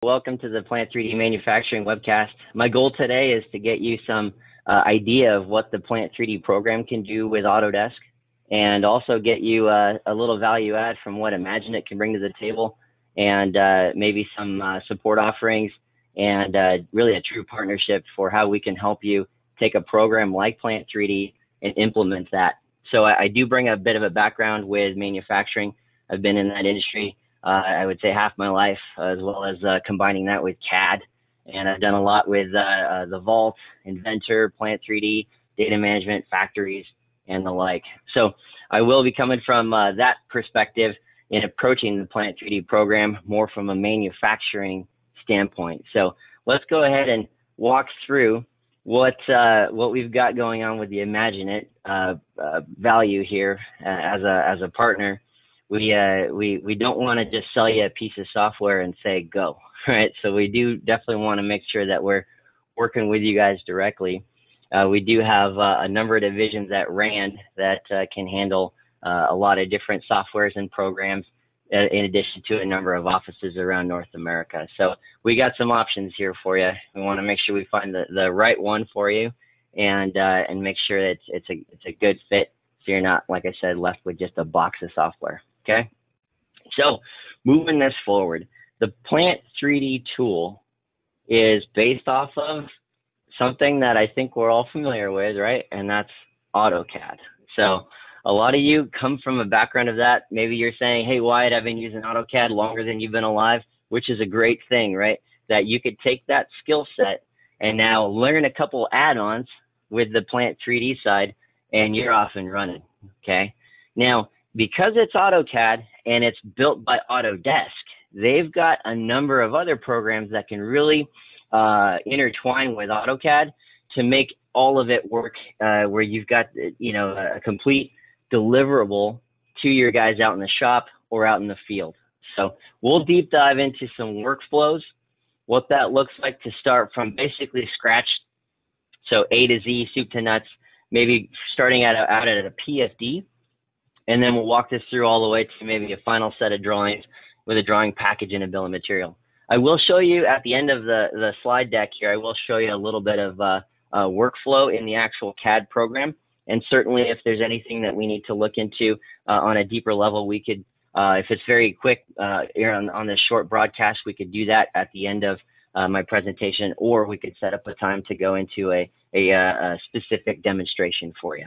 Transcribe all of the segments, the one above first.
Welcome to the Plant 3D Manufacturing webcast. My goal today is to get you some idea of what the Plant 3D program can do with Autodesk, and also get you a little value add from what Imagine It can bring to the table, and maybe some support offerings, and really a true partnership for how we can help you take a program like Plant 3D and implement that. So I do bring a bit of a background with manufacturing. I've been in that industry I would say half my life, as well as combining that with CAD. And I've done a lot with the Vault, Inventor, Plant 3D, data management, factories, and the like. So I will be coming from that perspective in approaching the Plant 3D program more from a manufacturing standpoint. So let's go ahead and walk through what we've got going on with the Imagine It value here as a partner. We don't want to just sell you a piece of software and say go, right? So we do definitely want to make sure that we're working with you guys directly. We do have a number of divisions at RAND that can handle a lot of different softwares and programs, in addition to a number of offices around North America. So we got some options here for you. We want to make sure we find the right one for you, and make sure that it's a good fit, so you're not, like I said, left with just a box of software. Okay, so moving this forward, the Plant 3D tool is based off of something that I think we're all familiar with, right? And that's AutoCAD. So a lot of you come from a background of that. Maybe you're saying, hey, Wyatt, I've been using AutoCAD longer than you've been alive, which is a great thing, right? That you could take that skill set and now learn a couple add-ons with the Plant 3D side, and you're off and running, okay? Now, because it's AutoCAD and it's built by Autodesk, they've got a number of other programs that can really intertwine with AutoCAD to make all of it work, where you've got, a complete deliverable to your guys out in the shop or out in the field. So we'll deep dive into some workflows, what that looks like to start from basically scratch, so A to Z, soup to nuts, maybe starting out at a PFD. And then we'll walk this through all the way to maybe a final set of drawings with a drawing package and a bill of material. I will show you at the end of the slide deck here, I will show you a little bit of workflow in the actual CAD program. And certainly if there's anything that we need to look into on a deeper level, we could, if it's very quick here on this short broadcast, we could do that at the end of my presentation, or we could set up a time to go into a specific demonstration for you.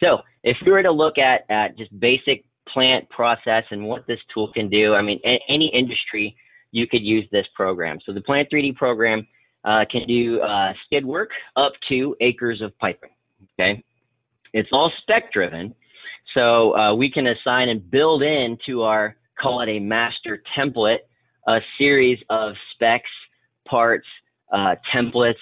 So if you were to look at just basic plant process and what this tool can do, I mean, any industry, you could use this program. So the Plant 3D program can do skid work up to acres of piping, okay? It's all spec driven, so we can assign and build into our, call it a master template, a series of specs, parts, templates,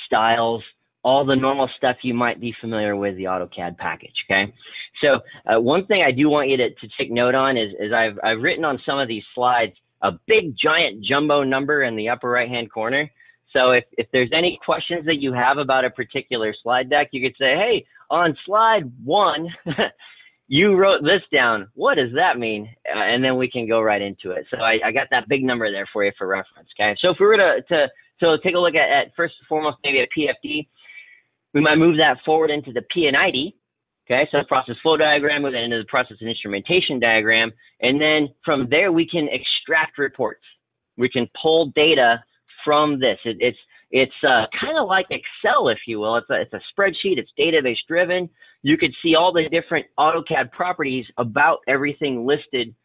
styles, all the normal stuff you might be familiar with the AutoCAD package, okay? So one thing I do want you to take note on is I've written on some of these slides a big giant jumbo number in the upper right-hand corner. So if there's any questions that you have about a particular slide deck, you could say, hey, on slide 1, you wrote this down. What does that mean? And then we can go right into it. So I got that big number there for you for reference, okay? So if we were to take a look at first and foremost, maybe a PFD, we might move that forward into the P&ID, okay? So process flow diagram, move that into the process and instrumentation diagram, and then from there we can extract reports. We can pull data from this. It's kind of like Excel, if you will. It's a spreadsheet. It's database driven. You could see all the different AutoCAD properties about everything listed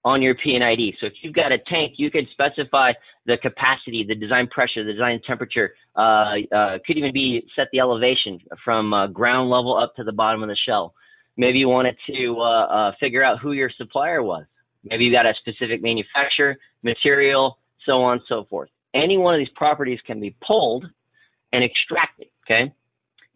on your P&ID. So if you've got a tank, you could specify the capacity, the design pressure, the design temperature, could even be set the elevation from ground level up to the bottom of the shell. Maybe you wanted to figure out who your supplier was. Maybe you got a specific manufacturer, material, so on and so forth. Any one of these properties can be pulled and extracted, okay?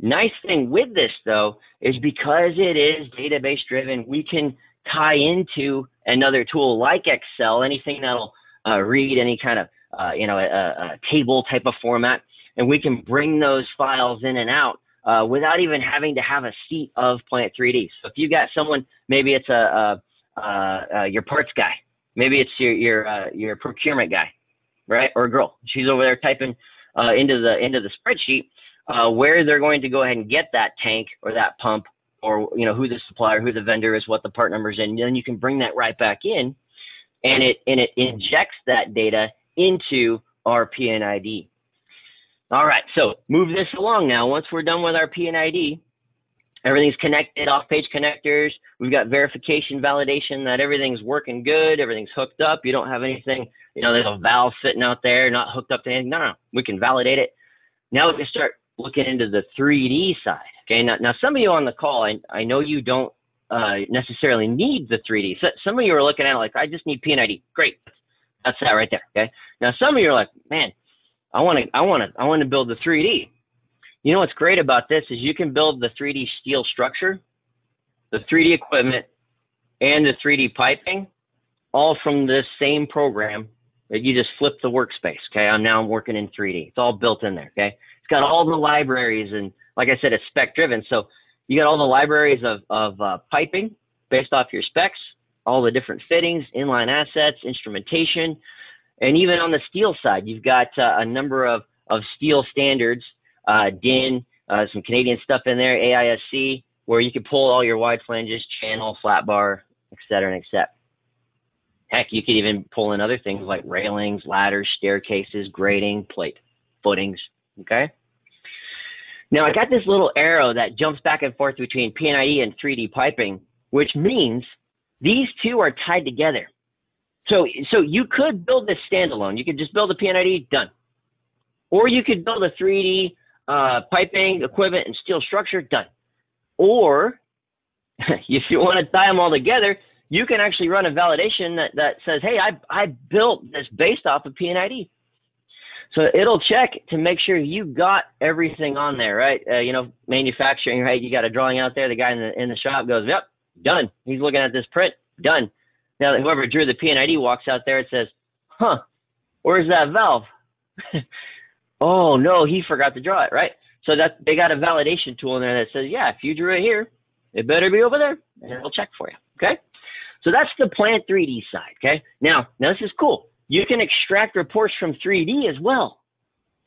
Nice thing with this, though, is because it is database driven, we can tie into another tool like Excel, anything that'll read any kind of, a table type of format, and we can bring those files in and out without even having to have a seat of Plant 3D. So if you got someone, maybe it's your parts guy, maybe it's your procurement guy, right? Or girl. She's over there typing into the spreadsheet where they're going to go ahead and get that tank or that pump, or who the supplier, who the vendor is, what the part number is, and then you can bring that right back in, and it injects that data into our P&ID. All right, so move this along now. Once we're done with our P&ID, everything's connected, off-page connectors. We've got verification, validation that everything's working good, everything's hooked up. You don't have anything, there's a valve sitting out there not hooked up to anything. No, we can validate it. Now we can start looking into the 3D side. Okay, now some of you on the call, I know you don't necessarily need the 3D. So some of you are looking at it like, I just need P&ID. Great, that's that right there. Okay. Now some of you are like, man, I want to build the 3D. You know what's great about this is you can build the 3D steel structure, the 3D equipment, and the 3D piping, all from this same program that you just flip the workspace. Okay, I'm working in 3D. It's all built in there. Okay, it's got all the libraries, and like I said, it's spec driven. So you got all the libraries of piping based off your specs, all the different fittings, inline assets, instrumentation, and even on the steel side, you've got a number of steel standards, DIN, some Canadian stuff in there, AISC, where you can pull all your wide flanges, channel, flat bar, et cetera, and accept. Heck, you could even pull in other things like railings, ladders, staircases, grading, plate, footings, okay? Now, I got this little arrow that jumps back and forth between P&ID and 3D piping, which means these two are tied together. So you could build this standalone. You could just build a P&ID, done. Or you could build a 3D piping, equipment, and steel structure, done. Or if you want to tie them all together, you can actually run a validation that says, hey, I built this based off of P&ID. So it'll check to make sure you got everything on there, right? Manufacturing, right? You got a drawing out there. The guy in the shop goes, yep, done. He's looking at this print, done. Now, whoever drew the P&ID walks out there and says, huh, where's that valve? Oh, no, he forgot to draw it, right? So they got a validation tool in there that says, yeah, if you drew it here, it better be over there, and it'll check for you, okay? So that's the Plant 3D side, okay? Now this is cool. You can extract reports from 3D as well.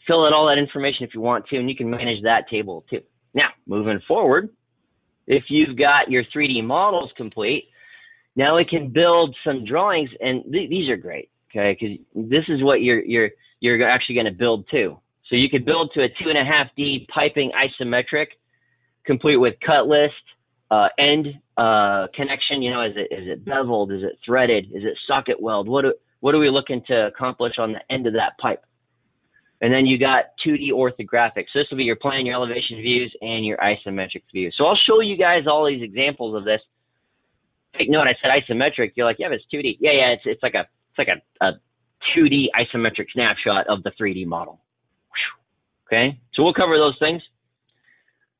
Fill in all that information if you want to, and you can manage that table too. Now, moving forward, if you've got your 3D models complete, now we can build some drawings, and these are great, okay? Because this is what you're actually going to build too. So you could build to a 2.5D piping isometric, complete with cut list, end connection. Is it beveled? Is it threaded? Is it socket weld? What are we looking to accomplish on the end of that pipe? And then you got 2D orthographic. So this will be your plan, your elevation views, and your isometric views. So I'll show you guys all these examples of this. Take note, I said isometric. You're like, yeah, but it's 2D. Yeah, it's like a 2D isometric snapshot of the 3D model. Okay, so we'll cover those things.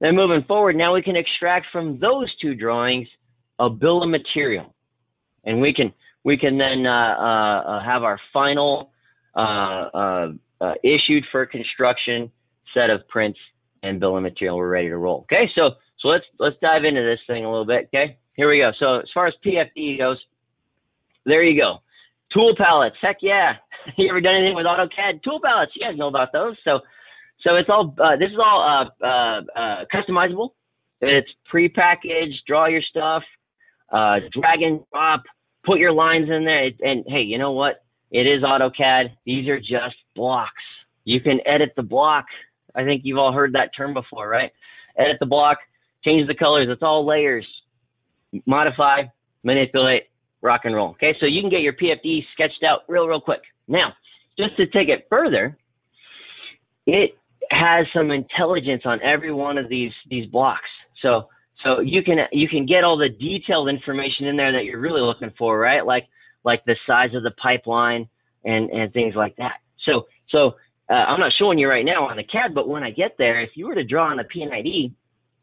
Then moving forward, now we can extract from those two drawings a bill of material, and we can then have our final issued for construction set of prints and bill of material. We're ready to roll. Okay, so let's dive into this thing a little bit. Okay, here we go. So as far as PFD goes, there you go. Tool palettes, heck yeah. You ever done anything with AutoCAD? Tool palettes, you guys know about those. So it's all this is all customizable. It's prepackaged. Draw your stuff, drag and drop, put your lines in there. And hey, you know what? It is AutoCAD. These are just blocks. You can edit the block. I think you've all heard that term before, right? Edit the block, change the colors. It's all layers. Modify, manipulate, rock and roll. Okay, so you can get your PFD sketched out real quick. Now, just to take it further, it has some intelligence on every one of these blocks. So you can get all the detailed information in there that you're really looking for, right? Like the size of the pipeline and things like that. So I'm not showing you right now on the CAD, but when I get there, if you were to draw on a P&ID,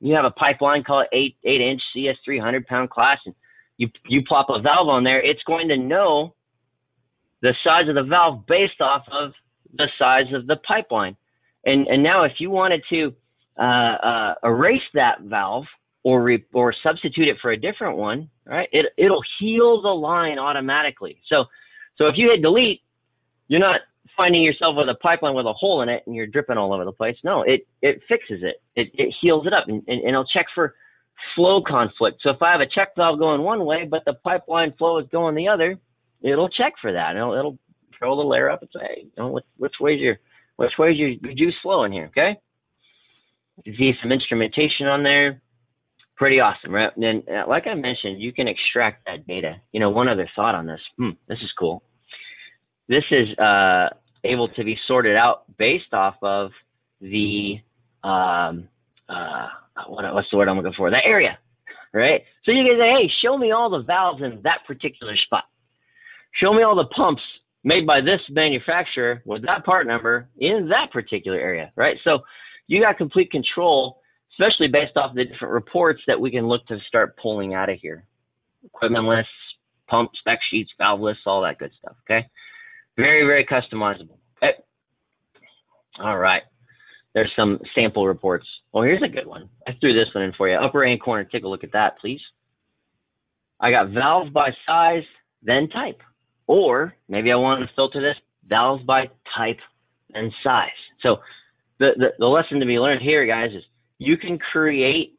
you have a pipeline, call it 8-inch CS 300-pound class, and you plop a valve on there, it's going to know the size of the valve based off of the size of the pipeline. And now if you wanted to erase that valve or substitute it for a different one, right, it'll heal the line automatically. So if you hit delete, you're not finding yourself with a pipeline with a hole in it and you're dripping all over the place. No, it fixes it. It heals it up, and it'll check for flow conflict. So if I have a check valve going one way, but the pipeline flow is going the other, it'll check for that. It'll throw a little air up and say, hey, you know, which way's your juice flowing here, okay? You can see some instrumentation on there. Pretty awesome, right? And then, like I mentioned, you can extract that data. You know, one other thought on this. This is cool. This is able to be sorted out based off of the what's the word I'm looking for? The area, right? So you can say, hey, show me all the valves in that particular spot. Show me all the pumps made by this manufacturer with that part number in that particular area, right? So you got complete control, especially based off the different reports that we can look to start pulling out of here. Equipment lists, pump spec sheets, valve lists, all that good stuff, okay? Very, very customizable. Okay. All right. There's some sample reports. Well, here's a good one. I threw this one in for you. Upper right-hand corner, take a look at that, please. I got valves by size, then type. Or maybe I want to filter this, valves by type and size. So the lesson to be learned here, guys, is you can create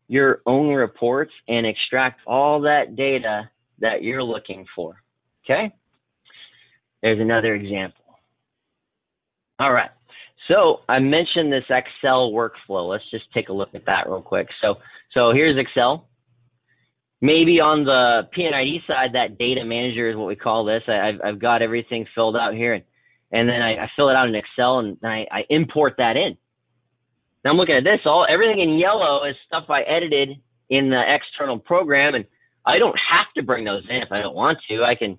your own reports and extract all that data that you're looking for, okay? There's another example. All right, so I mentioned this Excel workflow. Let's just take a look at that real quick. So here's Excel. Maybe on the P&ID side, that data manager is what we call this. I've got everything filled out here, and then I fill it out in Excel, and I import that in. Now I'm looking at this. Everything in yellow is stuff I edited in the external program, and I don't have to bring those in if I don't want to. I can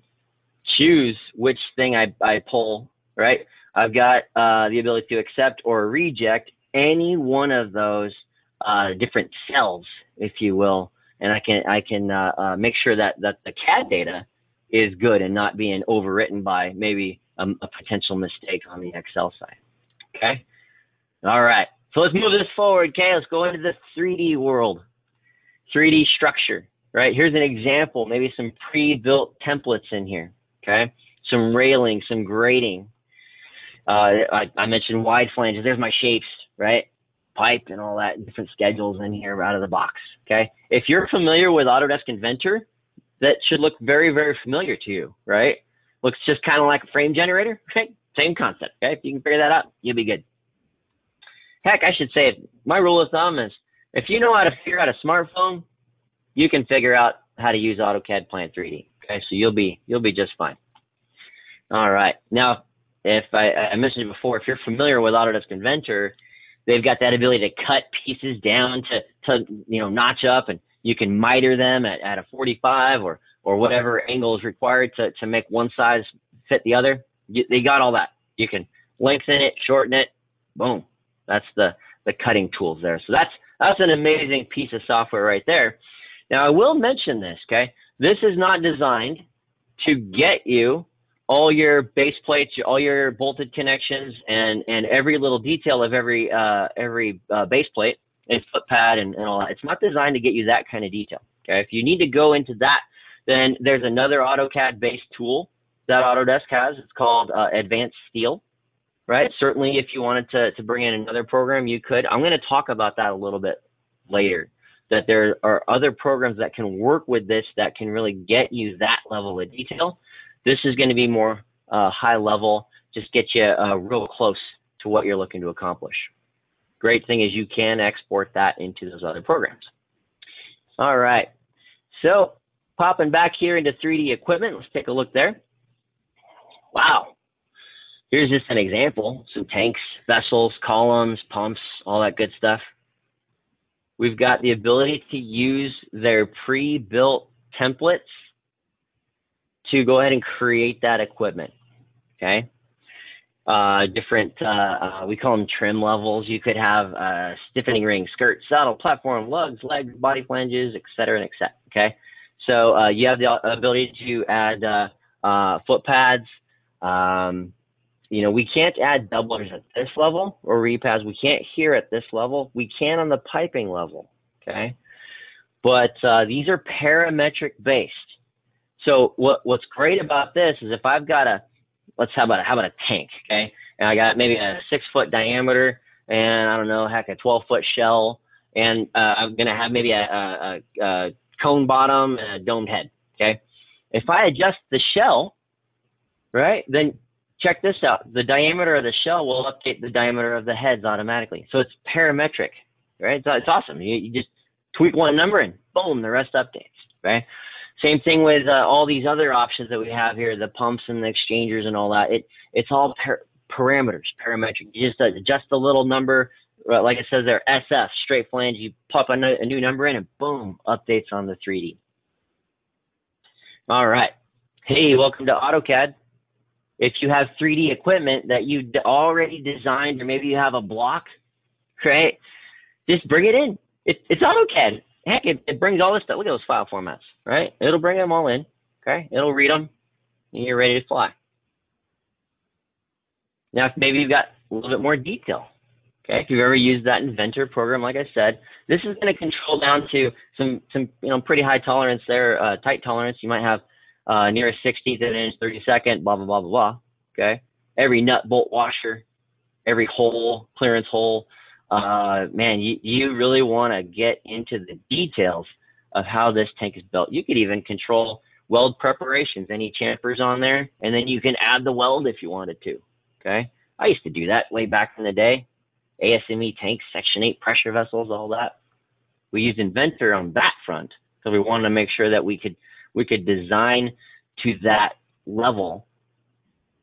choose which thing I pull, right? I've got the ability to accept or reject any one of those different cells, if you will, and I can make sure that the CAD data is good and not being overwritten by maybe a potential mistake on the Excel side. Okay? All right. So let's move this forward, okay? Let's go into the 3D world. 3D structure, right? Here's an example, maybe some pre-built templates in here, okay? Some railing, some grading. I mentioned wide flanges. There's my shapes, right? Pipe and all that, different schedules in here out of the box, okay? If you're familiar with Autodesk Inventor, that should look very, very familiar to you, right? Looks just kind of like a frame generator, right? Same concept, okay? If you can figure that out, you'll be good. Heck, I should say, my rule of thumb is if you know how to figure out a smartphone, you can figure out how to use AutoCAD Plant 3D, okay? So you'll be just fine. All right. Now, if I mentioned it before, if you're familiar with Autodesk Inventor, they've got that ability to cut pieces down to notch up, and you can miter them at a 45 or whatever angle is required to make one size fit the other. They got all that. You can lengthen it, shorten it, boom. That's the cutting tools there. So that's an amazing piece of software right there. Now, I will mention this, okay? This is not designed to get you all your base plates, all your bolted connections, and every little detail of every base plate and foot pad and all that. It's not designed to get you that kind of detail, okay? If you need to go into that, then there's another AutoCAD-based tool that Autodesk has. It's called Advanced Steel. Right? Certainly, if you wanted to bring in another program, you could. I'm going to talk about that a little bit later, that there are other programs that can work with this that can really get you that level of detail. This is going to be more high level, just get you real close to what you're looking to accomplish. Great thing is you can export that into those other programs. All right. So popping back here into 3D equipment, let's take a look there. Wow. Here's just an example, some tanks, vessels, columns, pumps, all that good stuff. We've got the ability to use their pre-built templates to go ahead and create that equipment, okay? Different, we call them trim levels. You could have stiffening ring, skirt, saddle, platform, lugs, legs, body flanges, et cetera, and et cetera, okay? So you have the ability to add foot pads. We can't add doublers at this level or repads. We can't here at this level. We can on the piping level, okay? But these are parametric based. So what's great about this is if I've got how about a tank, okay? And I got maybe a 6-foot diameter, and I don't know, heck, a 12-foot shell, and I'm gonna have maybe a cone bottom and a domed head, okay? If I adjust the shell, right, then check this out. The diameter of the shell will update the diameter of the heads automatically. So it's parametric, right? So it's awesome. You just tweak one number and boom, the rest updates, right? Same thing with all these other options that we have here, the pumps and the exchangers and all that. It's all parameters, parametric. You just adjust the little number, like it says there, SF, straight flange. You pop a new number in and boom, updates on the 3D. All right. Hey, welcome to AutoCAD. If you have 3D equipment that you already designed, or maybe you have a block, right, just bring it in. It's AutoCAD. Heck, it brings all this stuff. Look at those file formats, right? It'll bring them all in, okay? It'll read them, and you're ready to fly. Now, maybe you've got a little bit more detail, okay? If you've ever used that Inventor program, like I said, this is going to control down to some pretty high tolerance there, tight tolerance. You might have near a 16th of an inch, 32nd, blah, blah, blah, blah, blah, okay? Every nut, bolt, washer, every hole, clearance hole. Man, you really want to get into the details of how this tank is built. You could even control weld preparations, any champers on there, and then you can add the weld if you wanted to, okay? I used to do that way back in the day. ASME tanks, Section 8 pressure vessels, all that. We used Inventor on that front because we wanted to make sure that we could design to that level,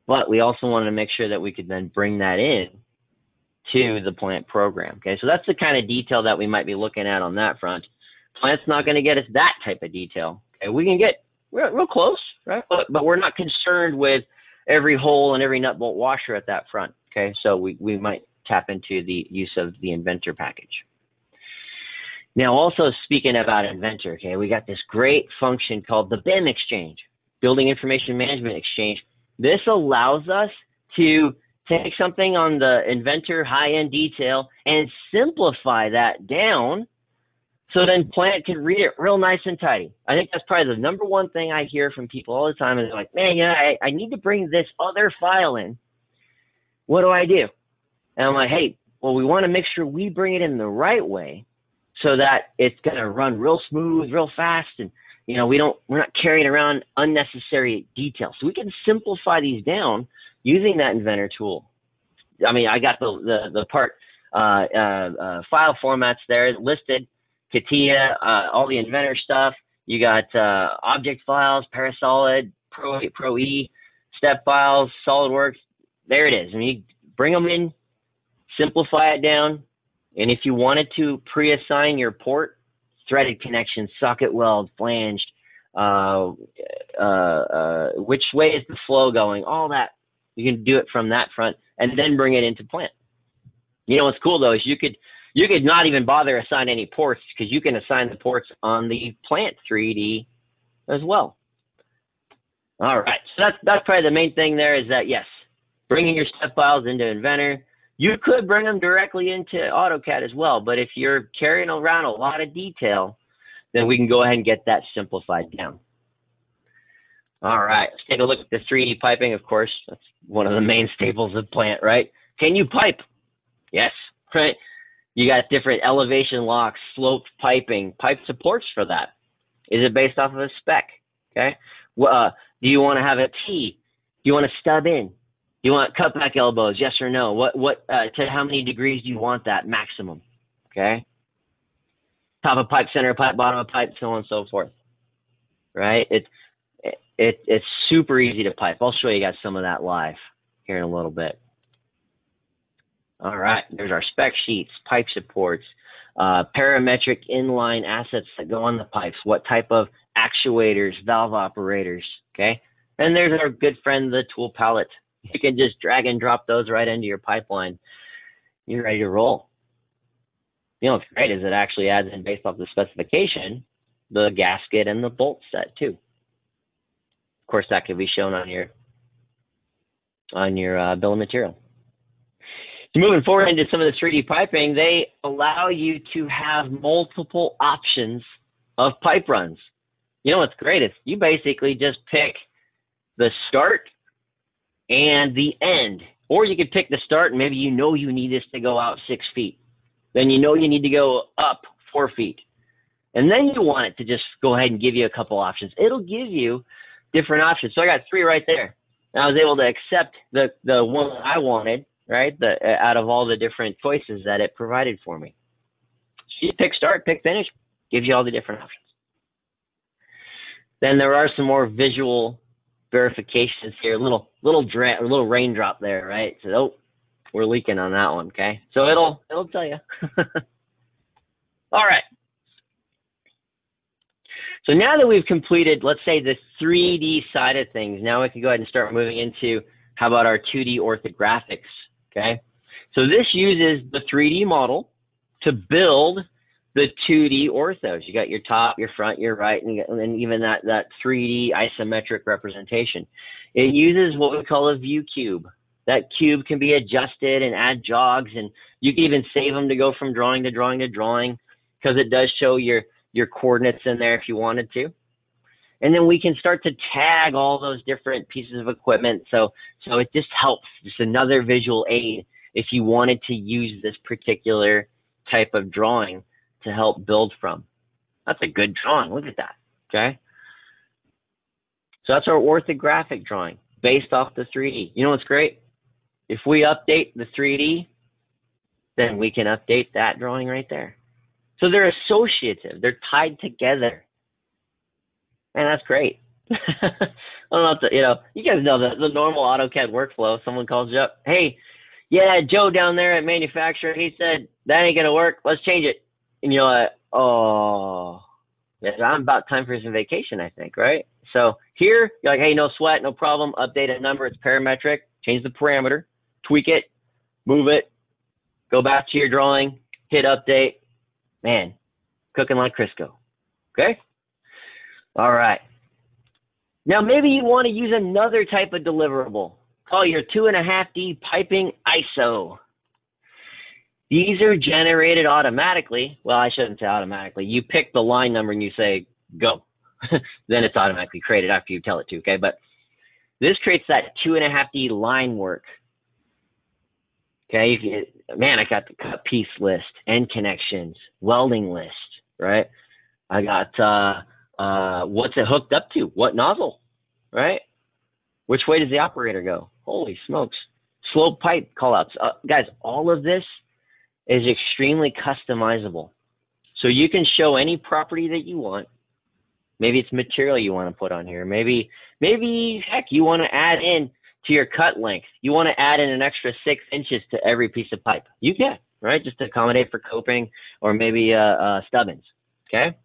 but we also wanted to make sure that we could then bring that in to the plant program. Okay, so that's the kind of detail that we might be looking at on that front. Plant's not going to get us that type of detail. Okay, we can get real close, right? But we're not concerned with every hole and every nut bolt washer at that front. Okay, so we might tap into the use of the Inventor package. Now, also speaking about Inventor, okay, we got this great function called the BIM exchange, Building Information Management Exchange. This allows us to take something on the Inventor high-end detail and simplify that down so then Plant can read it real nice and tidy. I think that's probably the number one thing I hear from people all the time is like, man, I need to bring this other file in. What do I do? And I'm like, hey, well, we want to make sure we bring it in the right way so that it's going to run real smooth, real fast, and we're not carrying around unnecessary details. So we can simplify these down using that Inventor tool. I mean, I got the part file formats there listed, CATIA, all the Inventor stuff. You got object files, Parasolid, Pro E, step files, SolidWorks. There it is. I mean, you bring them in, simplify it down, and if you wanted to pre-assign your port, threaded connection, socket weld, flanged, which way is the flow going, all that. You can do it from that front and then bring it into Plant. What's cool though is you could not even bother assign any ports because you can assign the ports on the Plant 3D as well. All right, so that's probably the main thing there is that yes, bringing your step files into Inventor. You could bring them directly into AutoCAD as well, but if you're carrying around a lot of detail, then we can go ahead and get that simplified down. All right, let's take a look at the 3D piping, of course. That's one of the main staples of Plant, right? Can you pipe? Yes, right? You got different elevation locks, sloped piping, pipe supports for that. Is it based off of a spec? Okay. Do you want to have a T? Do you want to stub in? Do you want cutback elbows? Yes or no? To how many degrees do you want that maximum? Okay. Top of pipe, center of pipe, bottom of pipe, so on and so forth. Right? It's super easy to pipe. I'll show you guys some of that live here in a little bit. All right, there's our spec sheets, pipe supports, parametric inline assets that go on the pipes, what type of actuators, valve operators, okay? And there's our good friend, the tool pallet. You can just drag and drop those right into your pipeline. You're ready to roll. What's great is it actually adds in based off the specification, the gasket and the bolt set too. Of course, that could be shown on your bill of material. So moving forward into some of the 3D piping, they allow you to have multiple options of pipe runs. What's great is you basically just pick the start and the end. Or you could pick the start, and maybe you know you need this to go out 6 feet. Then you know you need to go up 4 feet. And then you want it to just go ahead and give you a couple options. It'll give you different options. So I got 3 right there. And I was able to accept the one that I wanted, right, out of all the different choices that it provided for me. So you pick start, pick finish, gives you all the different options. Then there are some more visual verifications here, little raindrop there, right? So, oh, we're leaking on that one, okay? So it'll tell you. All right. So now that we've completed, let's say, the 3D side of things, now we can go ahead and start moving into, how about our 2D orthographics, okay? So this uses the 3D model to build the 2D orthos. You got your top, your front, your right, and even that 3D isometric representation. It uses what we call a view cube. That cube can be adjusted and add jogs, and you can even save them to go from drawing to drawing to drawing, because it does show your coordinates in there if you wanted to. And then we can start to tag all those different pieces of equipment. So it just helps. Just another visual aid if you wanted to use this particular type of drawing to help build from. That's a good drawing. Look at that. Okay. So that's our orthographic drawing based off the 3D. You know what's great? If we update the 3D, then we can update that drawing right there. So they're associative. They're tied together. And that's great. I don't know if you guys know the normal AutoCAD workflow. Someone calls you up. Hey, yeah, Joe down there at manufacturer, he said, that ain't going to work. Let's change it. And you're like, oh, yeah, I'm about time for some vacation, I think, right? So here, you're like, hey, no sweat, no problem. Update a number. It's parametric. Change the parameter. Tweak it. Move it. Go back to your drawing. Hit update. Man, cooking like Crisco. Okay? All right. Now, maybe you want to use another type of deliverable. Call your 2.5D piping ISO. These are generated automatically. Well, I shouldn't say automatically. You pick the line number and you say, go. Then it's automatically created after you tell it to, okay? But this creates that 2.5D line work. Okay, man, I got the cut piece list, end connections, welding list, right? I got what's it hooked up to? What nozzle, right? Which way does the operator go? Holy smokes. Slope pipe callouts. Guys, all of this is extremely customizable. So you can show any property that you want. Maybe it's material you want to put on here. Maybe heck, you want to add in to your cut length. You want to add in an extra 6 inches to every piece of pipe. You can, right? Just to accommodate for coping or maybe stubbins, okay?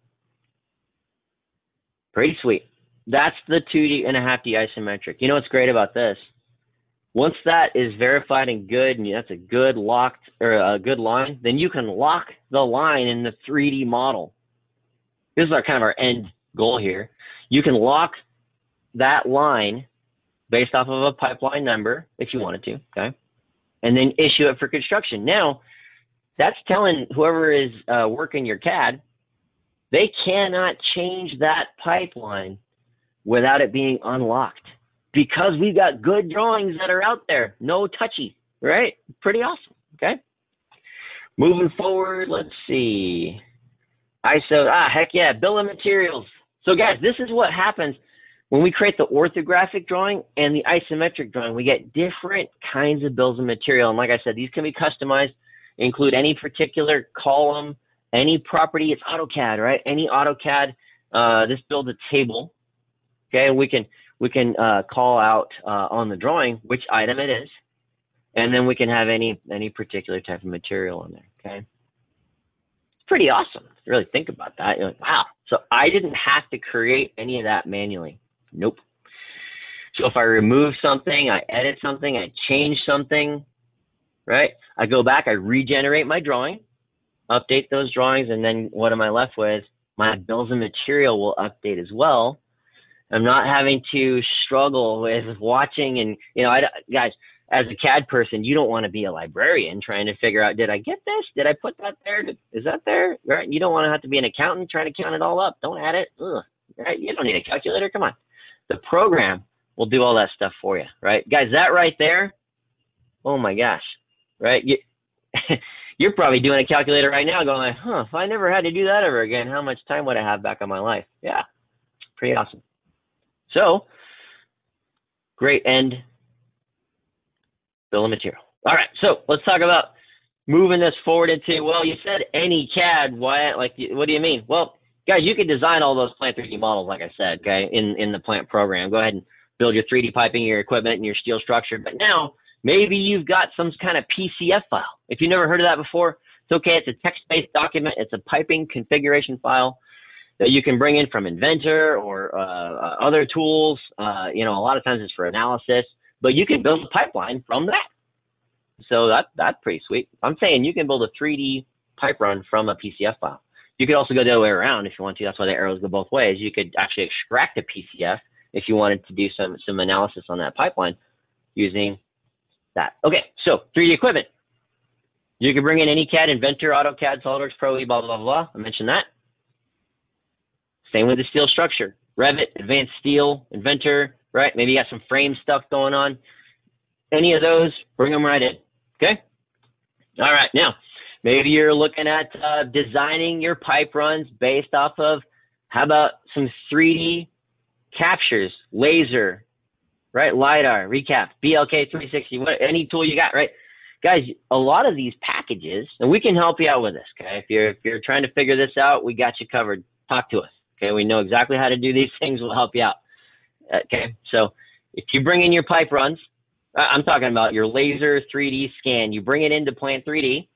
Pretty sweet. That's the 2.5D isometric. You know what's great about this? Once that is verified and good, and that's a good locked or a good line, then you can lock the line in the 3D model. This is kind of our end goal here. You can lock that line based off of a pipeline number, if you wanted to, okay? And then issue it for construction. Now, that's telling whoever is working your CAD, they cannot change that pipeline without it being unlocked, because we've got good drawings that are out there. No touchy, right? Pretty awesome, okay? Moving forward, let's see. ISO, heck yeah, bill of materials. So guys, this is what happens when we create the orthographic drawing and the isometric drawing. We get different kinds of bills of material. And like I said, these can be customized, include any particular column, any property. It's AutoCAD, right? Any AutoCAD, this builds a table. Okay, we can call out on the drawing which item it is, and then we can have any particular type of material in there. Okay, it's pretty awesome to really think about that. You're like, wow. So I didn't have to create any of that manually. Nope. So if I remove something, I edit something, I change something, right? I go back, I regenerate my drawing, update those drawings, and then what am I left with? My bills of material will update as well. I'm not having to struggle with watching and, guys, as a CAD person, you don't want to be a librarian trying to figure out, did I get this? Did I put that there? Is that there? Right? You don't want to have to be an accountant trying to count it all up. Don't add it. Ugh. Right? You don't need a calculator. Come on. The program will do all that stuff for you, right? Guys, that right there, oh my gosh, right? You're probably doing a calculator right now going like, huh, if I never had to do that ever again, how much time would I have back in my life? Yeah, pretty awesome. So, great end bill of material. All right, so let's talk about moving this forward into, well, you said any CAD. Why? Like, what do you mean? Well, guys, you can design all those Plant 3D models, like I said, okay, in the Plant program. Go ahead and build your 3D piping, your equipment, and your steel structure. But now, maybe you've got some kind of PCF file. If you've never heard of that before, it's okay. It's a text-based document. It's a piping configuration file that you can bring in from Inventor or other tools. You know, a lot of times it's for analysis, but you can build a pipeline from that. So that's pretty sweet. I'm saying you can build a 3D pipe run from a PCF file. You could also go the other way around if you want to. That's why the arrows go both ways. You could actually extract a PCF if you wanted to do some analysis on that pipeline using that. Okay, so 3D equipment. You can bring in any CAD, Inventor, AutoCAD, SolidWorks Pro, blah, blah, blah. I mentioned that. Same with the steel structure. Revit, Advanced Steel, Inventor, right? Maybe you got some frame stuff going on. Any of those, bring them right in, okay? All right, now, maybe you're looking at designing your pipe runs based off of, how about some 3D captures, laser, right? LiDAR, Recap, BLK 360, any tool you got, right? Guys, a lot of these packages, and we can help you out with this, okay? If you're trying to figure this out, we got you covered. Talk to us, okay? We know exactly how to do these things. We'll help you out, okay? So if you bring in your pipe runs, I'm talking about your laser 3D scan. You bring it into Plant 3D,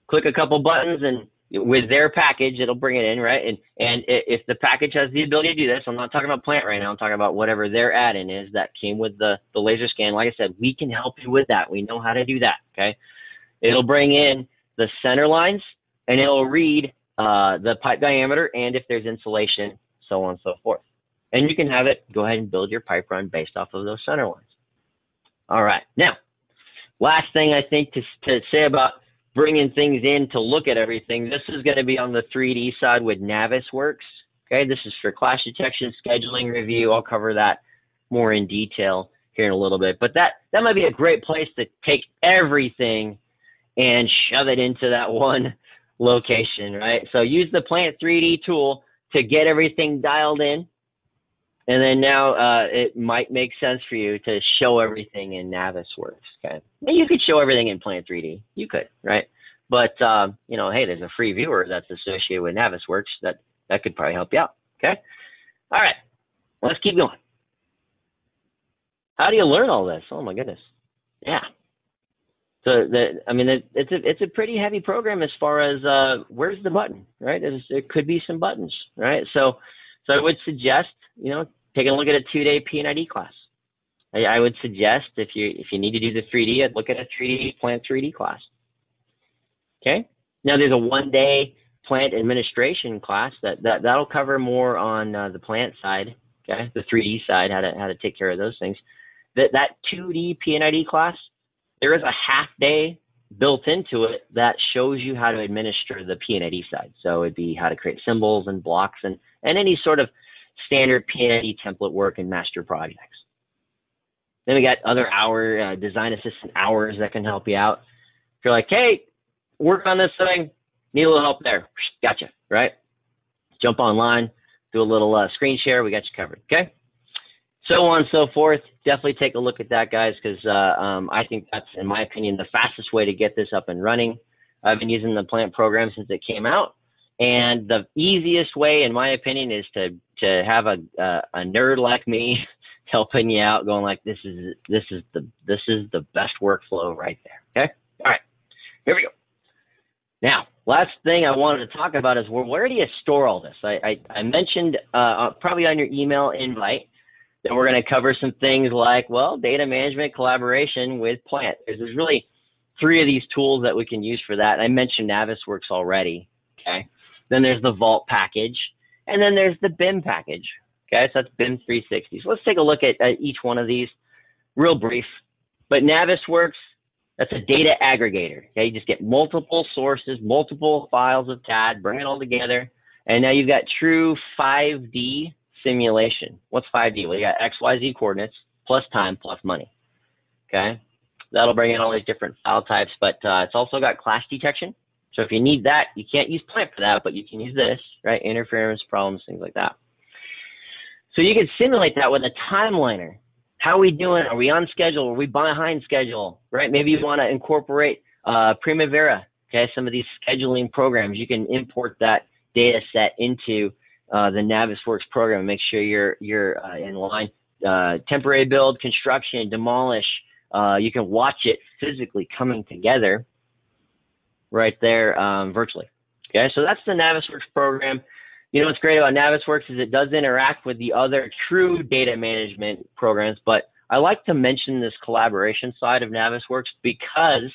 click a couple buttons, and with their package, it'll bring it in, right? And if the package has the ability to do this, I'm not talking about Plant right now. I'm talking about whatever their add-in is that came with the laser scan. Like I said, we can help you with that. We know how to do that, okay? It'll bring in the center lines, and it'll read the pipe diameter and if there's insulation, so on and so forth. And you can have it go ahead and build your pipe run based off of those center lines. All right. Now, last thing I think to say about bringing things in to look at everything, this is going to be on the 3D side with Navisworks. Okay, this is for clash detection, scheduling, review. I'll cover that more in detail here in a little bit. But that might be a great place to take everything and shove it into that one location, right? So use the Plant 3D tool to get everything dialed in. And then now it might make sense for you to show everything in Navisworks, okay? And you could show everything in Plant 3D. You could, right? But, you know, hey, there's a free viewer that's associated with Navisworks that could probably help you out, okay? All right, let's keep going. How do you learn all this? Oh, my goodness. Yeah. So, it's a pretty heavy program as far as where's the button, right? There could be some buttons, right? So I would suggest, you know, taking a look at a 2-day P&ID class. I would suggest if you need to do the 3D, I'd look at a 3D Plant 3D class. Okay. Now there's a 1-day Plant administration class that'll cover more on the Plant side. Okay, the 3D side, how to take care of those things. That 2D P&ID class, there is a half day built into it that shows you how to administer the P&ID side. So it'd be how to create symbols and blocks and any sort of standard P&ID template work in master projects. Then we got other design assistant hours that can help you out. If you're like, hey, work on this thing, need a little help there. Gotcha, right? Jump online, do a little screen share. We got you covered, okay? So on and so forth. Definitely take a look at that, guys, because I think that's, in my opinion, the fastest way to get this up and running. I've been using the Plant program since it came out, and the easiest way, in my opinion, is to have a nerd like me helping you out, going like, this is the best workflow right there. Okay, all right, here we go. Now, last thing I wanted to talk about is where do you store all this? I mentioned probably on your email invite that we're going to cover some things like, well, data management collaboration with Plant. There's really 3 of these tools that we can use for that. I mentioned Navisworks already, okay? Then there's the Vault package, and then there's the BIM package, okay? So that's BIM 360. So let's take a look at each one of these real brief. But Navisworks, that's a data aggregator, okay? You just get multiple sources, multiple files of CAD, bring it all together, and now you've got true 5D simulation. What's 5D? Well, you got X, Y, Z coordinates plus time plus money. Okay, that'll bring in all these different file types, but it's also got clash detection. So if you need that, you can't use plant for that, but you can use this, right? Interference problems, things like that. So you can simulate that with a timeliner. How are we doing? Are we on schedule? Are we behind schedule, right? Maybe you want to incorporate Primavera, okay? Some of these scheduling programs, you can import that data set into the Navisworks program and make sure you're in line. Temporary build, construction, demolish, you can watch it physically coming together right there virtually. Okay, so that's the Navisworks program. You know what's great about Navisworks is it does interact with the other true data management programs, but I like to mention this collaboration side of Navisworks because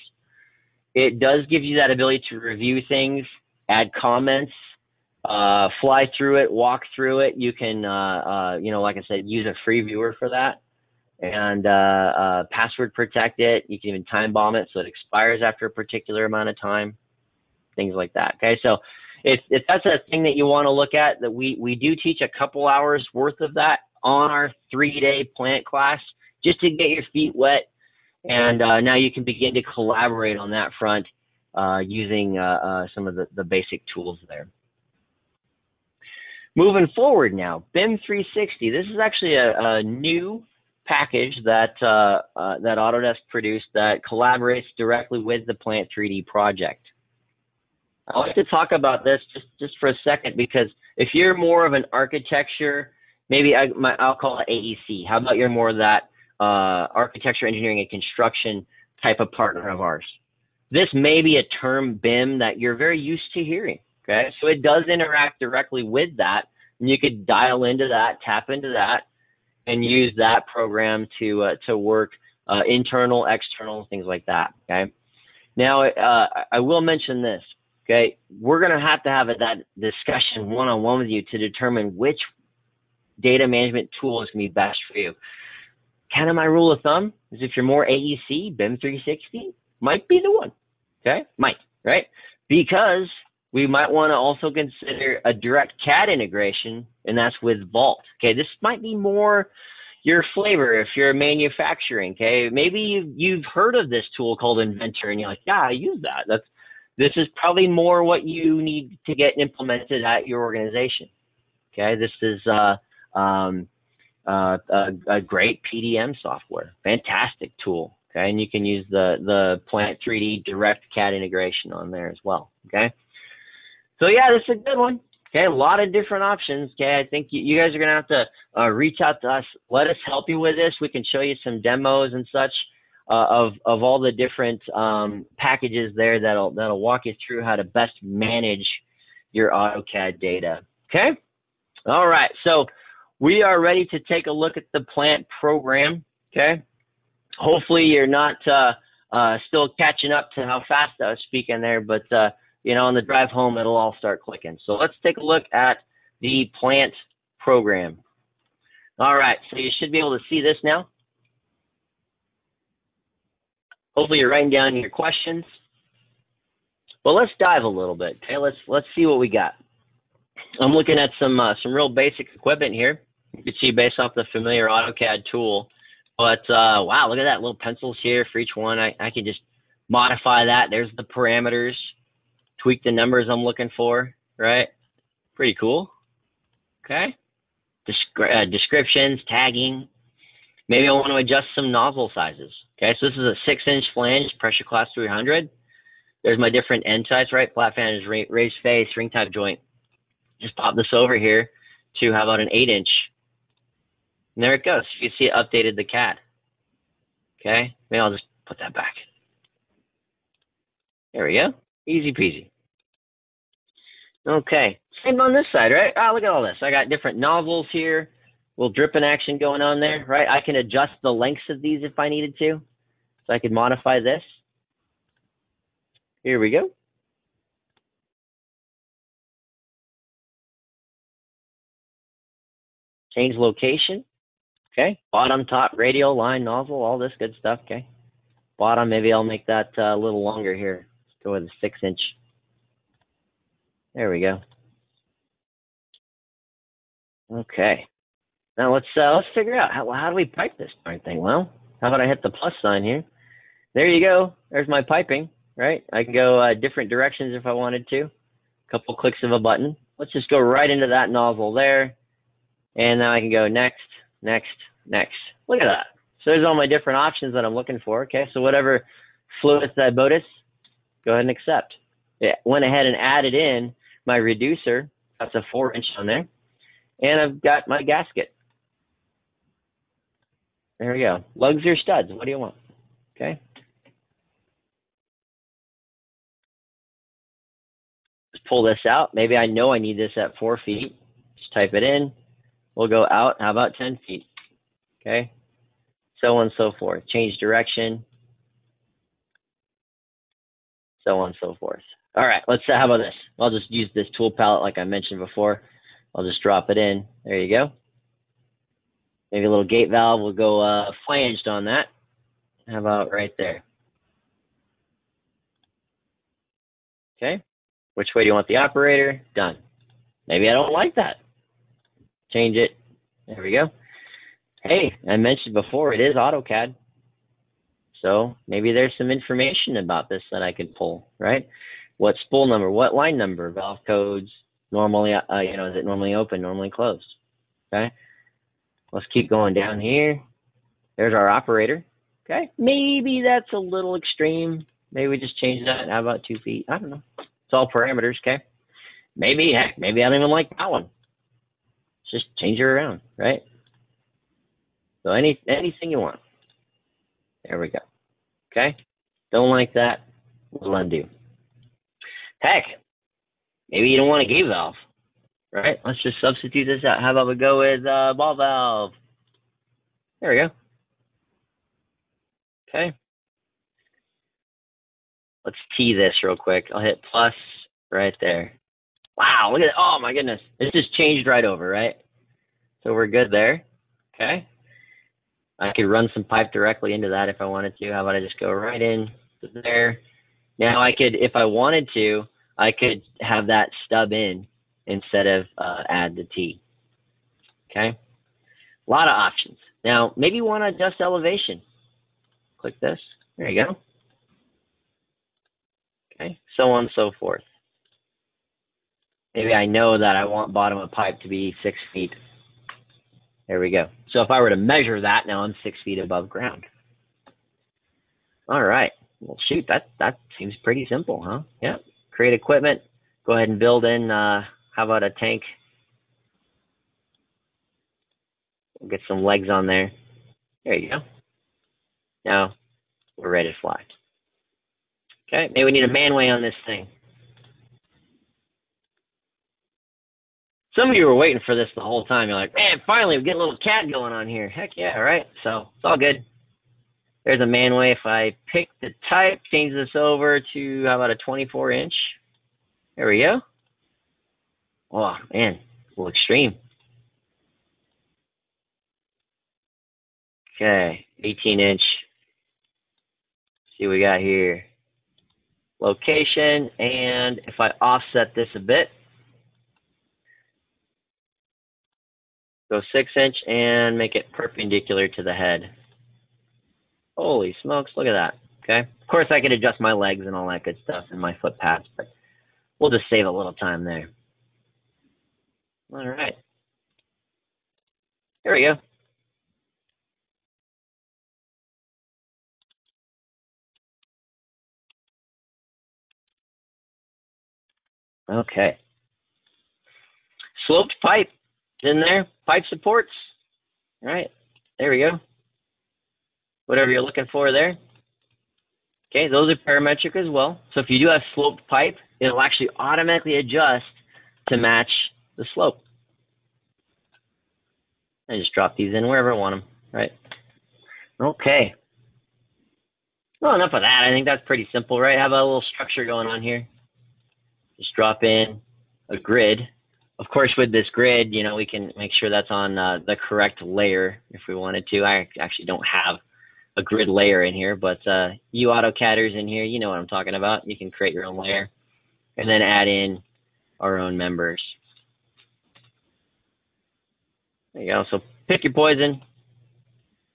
it does give you that ability to review things, add comments, fly through it, walk through it. You can, you know, like I said, use a free viewer for that and password protect it. You can even time bomb it so it expires after a particular amount of time, things like that. Okay, so if that's a thing that you want to look at, that we do teach a couple hours worth of that on our 3-day plant class just to get your feet wet. And now you can begin to collaborate on that front using some of the basic tools there. Moving forward now, BIM 360. This is actually a new package that that Autodesk produced that collaborates directly with the Plant 3D project. I like to talk about this just for a second because if you're more of an architecture, maybe I'll call it AEC. How about you're more of that architecture, engineering, and construction type of partner of ours? This may be a term BIM that you're very used to hearing. Okay, so it does interact directly with that, and you could dial into that, tap into that, and use that program to work internal, external, things like that. Okay, now I will mention this. Okay, we're going to have that discussion one-on-one with you to determine which data management tool is going to be best for you. Kind of my rule of thumb is if you're more AEC, BIM 360 might be the one. Okay, might, right? Because we might want to also consider a direct CAD integration, and that's with Vault. Okay, this might be more your flavor if you're manufacturing. Okay, maybe you've heard of this tool called Inventor, and you're like, yeah, I use that. This is probably more what you need to get implemented at your organization. Okay, this is a great PDM software, fantastic tool. Okay, and you can use the Plant 3D direct CAD integration on there as well. Okay, so yeah, this is a good one. Okay, a lot of different options. Okay, I think you guys are gonna have to reach out to us. Let us help you with this. We can show you some demos and such of all the different packages there that'll walk you through how to best manage your AutoCAD data. Okay, all right. So we are ready to take a look at the plant program. Okay, hopefully you're not still catching up to how fast I was speaking there, but you know, on the drive home, it'll all start clicking. So let's take a look at the plant program. All right, so you should be able to see this now. Hopefully you're writing down your questions. Well, let's dive a little bit. Okay, let's see what we got. I'm looking at some real basic equipment here. You can see based off the familiar AutoCAD tool. But wow, look at that, little pencils here for each one. I can just modify that. There's the parameters. Tweak the numbers I'm looking for, right? Pretty cool. Okay. Descriptions, tagging. Maybe I want to adjust some nozzle sizes. Okay, so this is a 6-inch flange, pressure class 300. There's my different end types, right? Flat flange, raised face, ring type joint. Just pop this over here to how about an 8-inch? And there it goes. You see it updated the CAD. Okay, maybe I'll just put that back. There we go. Easy peasy. Okay, same on this side, right? Ah, look at all this. I got different nozzles here. Little dripping action going on there, right? I can adjust the lengths of these if I needed to. So I could modify this. Here we go. Change location. Okay. Bottom, top, radial, line, nozzle, all this good stuff. Okay. Bottom, maybe I'll make that a little longer here. Let's go with a 6-inch. There we go. Okay. Now let's figure out how do we pipe this darn thing. Well, how about I hit the plus sign here? There you go. There's my piping, right? I can go different directions if I wanted to. A couple clicks of a button. Let's just go right into that nozzle there. And now I can go next, next, next. Look at that. So there's all my different options that I'm looking for. Okay, so whatever fluid I notice, go ahead and accept. It went ahead and added in my reducer. That's a 4-inch on there. And I've got my gasket. There we go. Lugs or studs? What do you want? Okay. Let's pull this out. Maybe I know I need this at 4 feet. Just type it in. We'll go out. How about 10 feet? Okay. So on and so forth. Change direction. So on and so forth. All right. Let's how about this? I'll just use this tool palette like I mentioned before. I'll just drop it in. There you go. Maybe a little gate valve will go flanged on that. How about right there? Okay. Which way do you want the operator? Done. Maybe I don't like that. Change it. There we go. Hey, I mentioned before, it is AutoCAD. So maybe there's some information about this that I could pull, right? What spool number? What line number? Valve codes. Normally, is it normally open, normally closed? Okay. Let's keep going down here. There's our operator. Okay. Maybe that's a little extreme. Maybe we just change that. How about 2 feet? I don't know. It's all parameters. Okay. Maybe I don't even like that one. Just change it around, right? So anything you want. There we go. Okay. Don't like that. We'll undo. Heck, maybe you don't want a gate valve, right? Let's just substitute this out. How about we go with ball valve? There we go. Okay. Let's key this real quick. I'll hit plus right there. Wow, look at it. Oh, my goodness. It just changed right over, right? So we're good there. Okay. I could run some pipe directly into that if I wanted to. How about I just go right in there? Now I could, if I wanted to, I could have that stub in instead of add the T. Okay. A lot of options. Now, maybe you want to adjust elevation. Click this. There you go. Okay. So on and so forth. Maybe I know that I want bottom of pipe to be 6 feet. There we go. So if I were to measure that, now I'm 6 feet above ground. All right. Well, shoot, that seems pretty simple, huh? Yeah. Create equipment. Go ahead and build in, how about a tank? We'll get some legs on there. There you go. Now we're ready to fly. Okay. Maybe we need a manway on this thing. Some of you were waiting for this the whole time. You're like, man, finally, we get a little CAD going on here. Heck yeah, all right. So it's all good. There's a manway. If I pick the type, change this over to, how about a 24-inch? There we go. Oh, man, a little extreme. Okay, 18-inch. See what we got here. Location, and if I offset this a bit, go 6-inch and make it perpendicular to the head. Holy smokes, look at that. Okay. Of course, I could adjust my legs and all that good stuff and my foot pads, but we'll just save a little time there. All right. There we go. Okay. Sloped pipe in there. Pipe supports. All right. There we go. Whatever you're looking for there. Okay, those are parametric as well. So if you do have sloped pipe, it'll actually automatically adjust to match the slope. I just drop these in wherever I want them, right? Okay. Well, enough of that. I think that's pretty simple, right? Have a little structure going on here. Just drop in a grid. Of course, with this grid, you know, we can make sure that's on the correct layer if we wanted to. I actually don't have a grid layer in here, but you AutoCatters in here, you know what I'm talking about. You can create your own layer and then add in our own members. There you go. So pick your poison.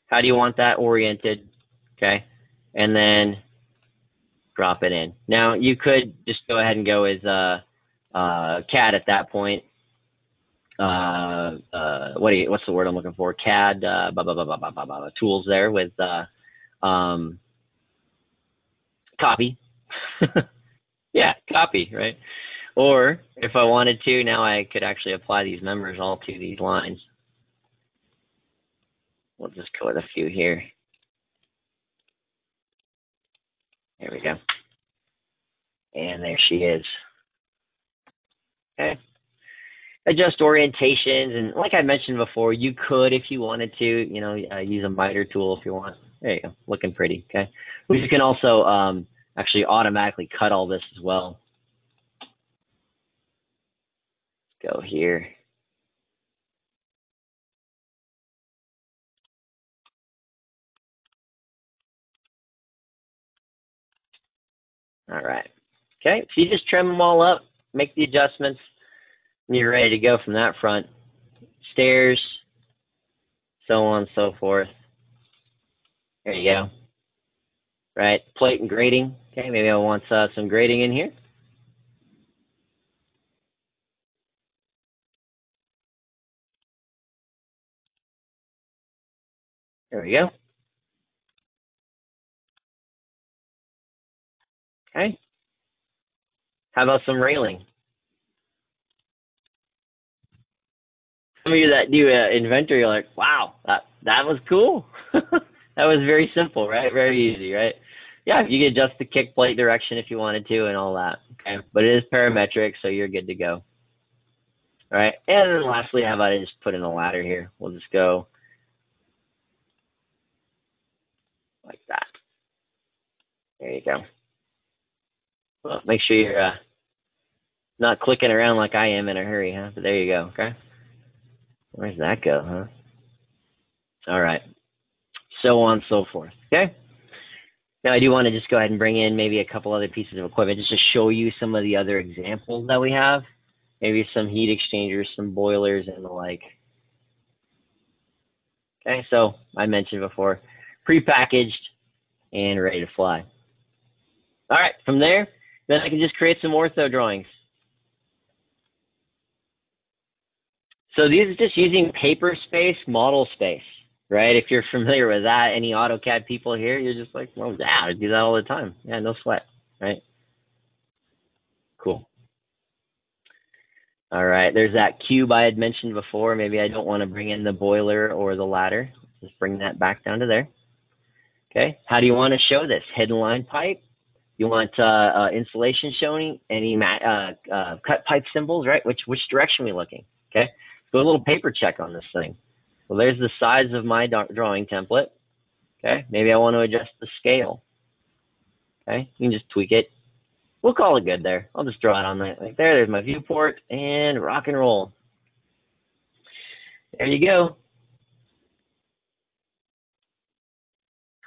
How do you want that oriented? Okay. And then drop it in. Now, you could just go ahead and go as CAD at that point. What's the word I'm looking for? CAD tools there with copy. Yeah, copy, right? Or if I wanted to, now I could actually apply these members all to these lines. We'll just go with a few here. There we go. And there she is. Okay. Adjust orientations, and like I mentioned before, you could, if you wanted to, use a miter tool if you want. There you go, looking pretty. Okay. You can also actually automatically cut all this as well. Let's go here. All right. Okay. So you just trim them all up, make the adjustments, and you're ready to go from that front. Stairs, so on and so forth. There you go. Right. Plate and grating. Okay. Maybe I want some grating in here. There we go. Okay. How about some railing? Some of you that do inventory, you're like, wow, that was cool. That was very simple, right? Very easy, right? Yeah, you could adjust the kick plate direction if you wanted to and all that. Okay, but it is parametric, so you're good to go. All right, and then lastly, how about I just put in a ladder here? We'll just go like that. There you go. Well, make sure you're not clicking around like I am in a hurry, huh? But there you go, okay? Where's that go, huh? All right. So on and so forth, okay? Now, I do want to just go ahead and bring in maybe a couple other pieces of equipment just to show you some of the other examples that we have. Maybe some heat exchangers, some boilers, and the like. Okay, so I mentioned before, prepackaged and ready to fly. All right, from there, then I can just create some ortho drawings. So these are just using paper space, model space, right? If you're familiar with that, any AutoCAD people here, you're just like, well, yeah, I do that all the time. Yeah, no sweat, right? Cool. All right, there's that cube I had mentioned before. Maybe I don't want to bring in the boiler or the ladder. Just bring that back down to there. Okay, how do you want to show this? Hidden line pipe? You want insulation showing? Any cut pipe symbols, right? Which direction are we looking? Okay, do a little paper check on this thing. Well, there's the size of my drawing template. Okay, maybe I want to adjust the scale. Okay, you can just tweak it. We'll call it good there. I'll just draw it on that. Like there, there's my viewport, and rock and roll. There you go.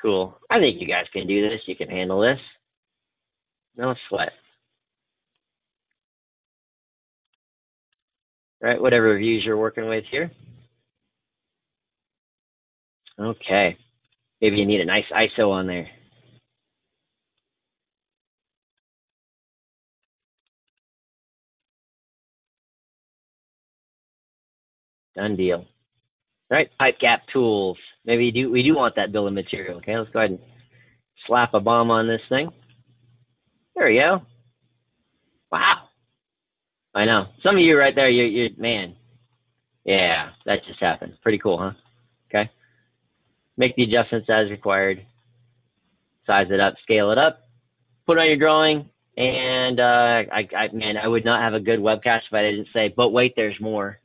Cool. I think you guys can do this. You can handle this. No sweat. Right, whatever views you're working with here. Okay. Maybe you need a nice ISO on there. Done deal. Right, pipe gap tools. Maybe we do want that bill of material. Okay, let's go ahead and slap a bomb on this thing. There we go. Wow. I know. Some of you right there, you man. Yeah, that just happened. Pretty cool, huh? Okay. Make the adjustments as required. Size it up, scale it up, put it on your drawing, and man, I would not have a good webcast if I didn't say, but wait, there's more.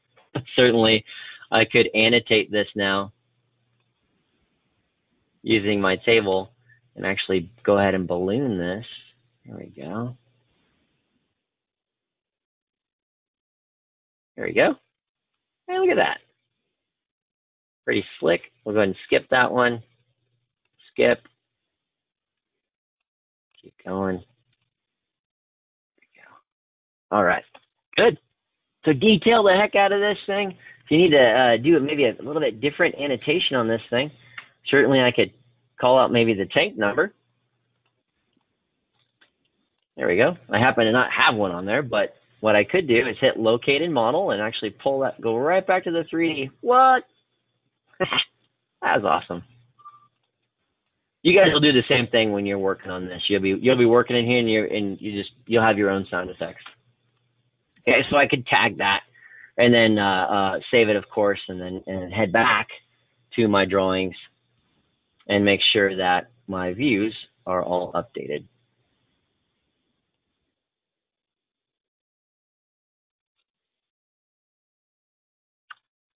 Certainly, I could annotate this now using my table and actually go ahead and balloon this. There we go. There we go. Hey, look at that. Pretty slick. We'll go ahead and skip that one. Skip. Keep going. There we go. All right. Good. So detail the heck out of this thing. If you need to do maybe a little bit different annotation on this thing, certainly I could call out maybe the tank number. There we go. I happen to not have one on there, but what I could do is hit locate in model and actually pull that, go right back to the 3D. What? That's awesome. You guys will do the same thing when you're working on this. You'll be working in here, and you'll have your own sound effects. Okay, so I could tag that, and then save it, of course, and then head back to my drawings and make sure that my views are all updated.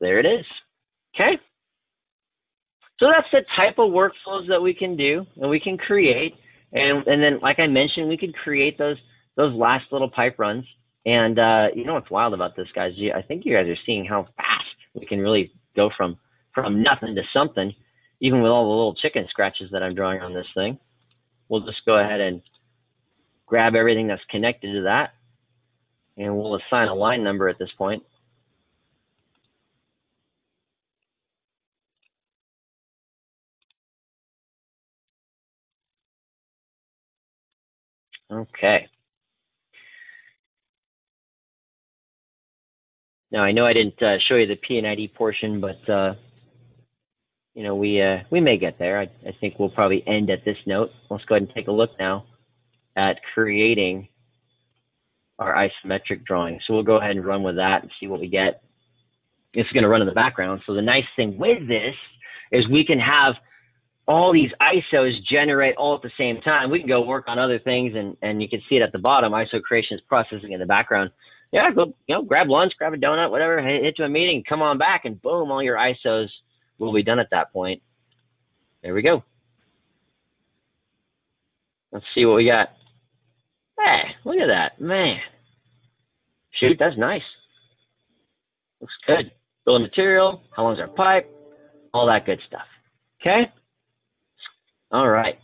There it is. Okay. So that's the type of workflows that we can do and we can create. And then, like I mentioned, we could create those last little pipe runs. And you know what's wild about this, guys? I think you guys are seeing how fast we can really go from nothing to something, even with all the little chicken scratches that I'm drawing on this thing. We'll just go ahead and grab everything that's connected to that, and we'll assign a line number at this point. Okay. Now, I know I didn't show you the P&ID portion, but you know, we may get there. I think we'll probably end at this note. Let's go ahead and take a look now at creating our isometric drawing. So we'll go ahead and run with that and see what we get. It's going to run in the background. So the nice thing with this is we can have all these ISOs generate all at the same time. We can go work on other things, and you can see it at the bottom. ISO creation is processing in the background. Yeah, go, you know, grab lunch, grab a donut, whatever, hit to a meeting, come on back, and boom, all your ISOs will be done at that point. There we go. Let's see what we got. Hey, look at that, man. Shoot, that's nice. Looks good. Bill of material, how long's our pipe, all that good stuff. Okay? All right.